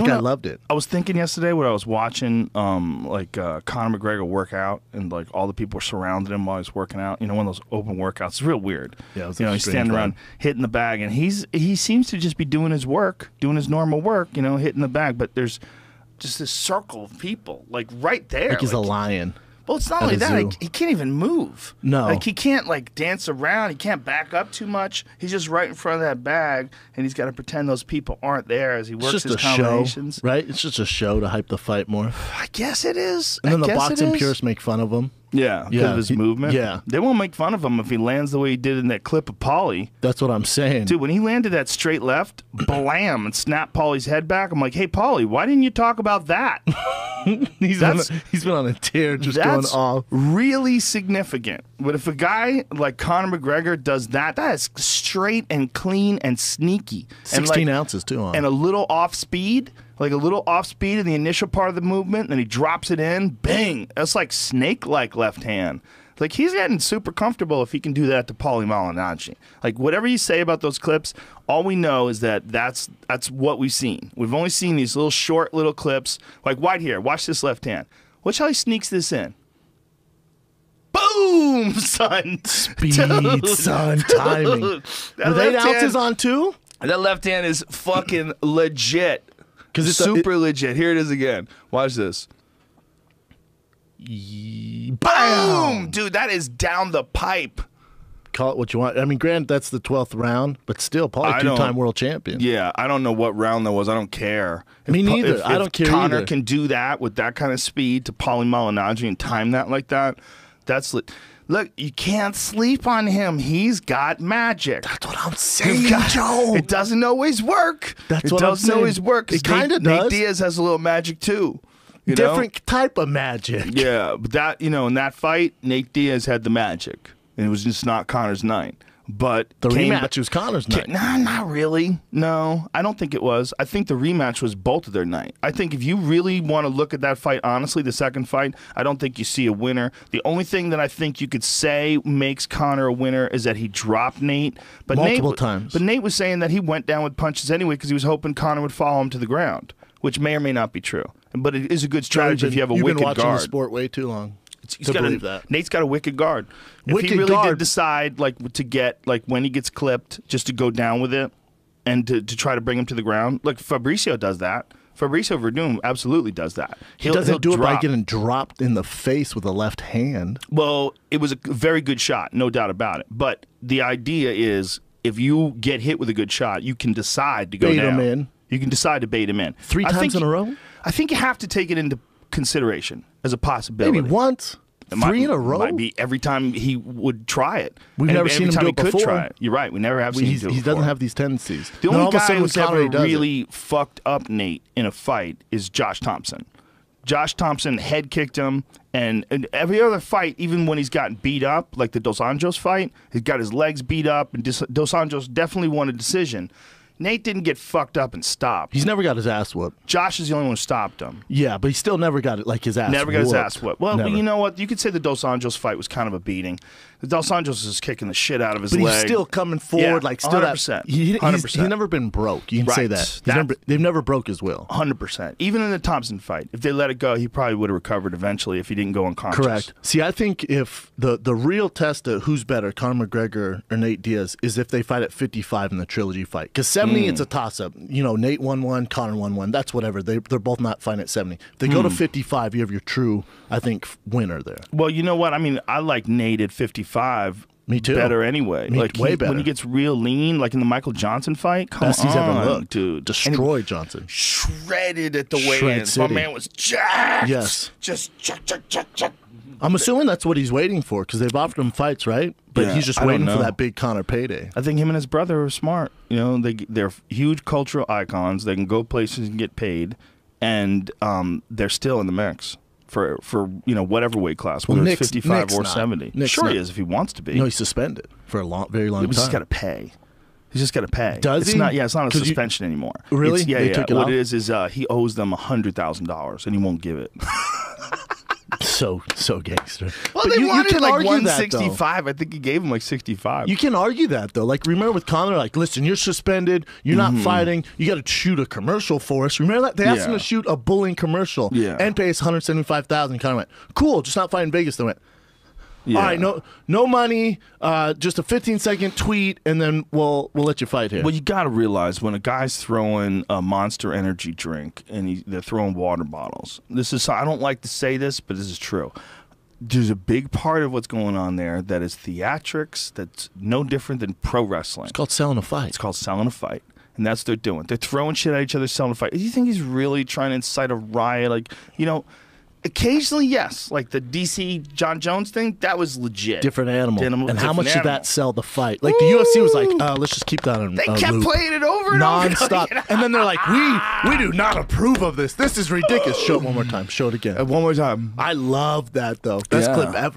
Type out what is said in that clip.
Like, I loved it. I was thinking yesterday when I was watching Conor McGregor work out, and like all the people were surrounding him while he was working out. You know, one of those open workouts. It's real weird. Yeah, it was he's standing around hitting the bag, and he seems to just be doing his work, doing his normal work, you know, hitting the bag. But there's just this circle of people, like right there. Like he's a lion. Well, it's not only that, like, he can't even move. No. Like, he can't, like, dance around. He can't back up too much. He's just right in front of that bag, and he's got to pretend those people aren't there as he works his combinations. Show, right? It's just a show to hype the fight more. I guess it is. And then the boxing purists make fun of him. Yeah, because of his movement. Yeah. They won't make fun of him if he lands the way he did in that clip of Paulie. That's what I'm saying. Dude, when he landed that straight left, blam, and snapped Paulie's head back, I'm like, hey, Paulie, why didn't you talk about that? He's been on a tear just going off. Really significant. But if a guy like Conor McGregor does that, that is straight and clean and sneaky. 16 ounces, too. And a little off speed. Like a little off speed in the initial part of the movement, and then he drops it in, bang. That's like snake-like left hand. Like, he's getting super comfortable if he can do that to Paulie Malignaggi. Like, whatever you say about those clips, all we know is that that's what we've seen. We've only seen these little short little clips. Like, right here, watch this left hand. Watch how he sneaks this in. Boom, son. Speed, son, timing. Were they ounces on, too? That left hand is fucking legit. It's super legit. Here it is again. Watch this. Boom! Dude, that is down the pipe. Call it what you want. I mean, granted, that's the 12th round, but still, probably two-time world champion. Yeah, I don't know what round that was. I don't care. Me neither. I don't care Conor either. can do that with that kind of speed to Paulie Malignaggi and time that like that, that's... Look, you can't sleep on him. He's got magic. That's what I'm saying, Joe. It doesn't always work. That's what I'm saying. It doesn't always work. It kind of does. Nate Diaz has a little magic, too. Different type of magic. Yeah, but that, in that fight, Nate Diaz had the magic. And it was just not Conor's night. But the rematch was Conor's night. Nah, not really. No, I don't think it was. I think the rematch was both of their night. I think if you really want to look at that fight honestly, the second fight, I don't think you see a winner. The only thing that I think you could say makes Conor a winner is that he dropped Nate. But multiple times. But Nate was saying that he went down with punches anyway because he was hoping Conor would follow him to the ground, which may or may not be true. But it is a good strategy if you have a wicked guard. You've been watching the sport way too long. Nate's got a wicked guard. If he really did decide to get when he gets clipped, just to go down with it and to try to bring him to the ground, like Fabricio does that. Fabricio Verdun absolutely does that. He doesn't do it by getting dropped in the face with a left hand. Well, it was a very good shot, no doubt about it. But the idea is, if you get hit with a good shot, you can decide to go down. Bait him in. You can decide to bait him in. 3 times in a row? I think you have to take it into consideration as a possibility. Maybe once. 3 in a row? Might be every time he would try it. We've never seen him do it before. Try it. You're right. We never have seen him do it before. He doesn't have these tendencies. The only guy who's ever really fucked up Nate in a fight is Josh Thompson. Josh Thompson head kicked him, and every other fight, even when he's gotten beat up, like the Dos Anjos fight, he's got his legs beat up, and Dos Anjos definitely won a decision. Nate didn't get fucked up and stopped. He's never got his ass whooped. Josh is the only one who stopped him. Yeah, but he still never got it, his ass Never got his ass whooped. Well, you know what? You could say the Dos Anjos fight was kind of a beating. The Dos Anjos is kicking the shit out of his leg. But he's still coming forward, still 100%. He's never been broke. You can say that. They've never broke his will. 100%. Even in the Thompson fight, if they let it go, he probably would have recovered eventually if he didn't go unconscious. Correct. See, I think if the real test of who's better, Conor McGregor or Nate Diaz, is if they fight at 55 in the Trilogy fight. Because 70, it's a toss-up. Nate won 1, Conor won 1. That's whatever. They're both not fighting at 70. If they go to 55, you have your true, I think, winner there. Well, you know what? I mean, I like Nate at 55. Me too. Better anyway. Way better. When he gets real lean, like in the Michael Johnson fight, best he's ever looked, dude. Destroyed Johnson. Shredded at the weigh-ins. My man was jacked. Yes. Just jack. I'm assuming that's what he's waiting for because they've offered him fights, right? But he's just waiting for that big Conor payday. I think him and his brother are smart. They're huge cultural icons. They can go places and get paid, and they're still in the mix. For whatever weight class, whether it's 55 or 70. Sure he is if he wants to be. No, he's suspended for a very long time. He's just got to pay. He's just got to pay. Does he? It's not a suspension anymore. Really? Yeah. What it is he owes them $100,000 and he won't give it. So gangster. Well, But they you wanted can like argue that, though. 165. I think he gave him like 65. You can argue that, though. Like, remember with Conor, like, listen, you're suspended. You're not fighting. You got to shoot a commercial for us. Remember that? They asked him to shoot a bullying commercial and pay us $175,000. Conor went, cool, just not fighting Vegas. They went, all right, no money, just a 15-second tweet, and then we'll let you fight here. Well, you got to realize when a guy's throwing a Monster Energy drink and they're throwing water bottles. I don't like to say this, but this is true. There's a big part of what's going on there that is theatrics. That's no different than pro wrestling. It's called selling a fight. It's called selling a fight. And that's what they're doing. They're throwing shit at each other, selling a fight. Do you think he's really trying to incite a riot? Like, occasionally, yes. Like the DC John Jones thing, that was legit. Different animal. And how much did that sell the fight? Like the UFC was like, let's just keep that on They kept playing it over and non-stop. over. And then they're like, we do not approve of this. This is ridiculous. Show it one more time. Show it again. One more time. I love that, though. Best clip ever.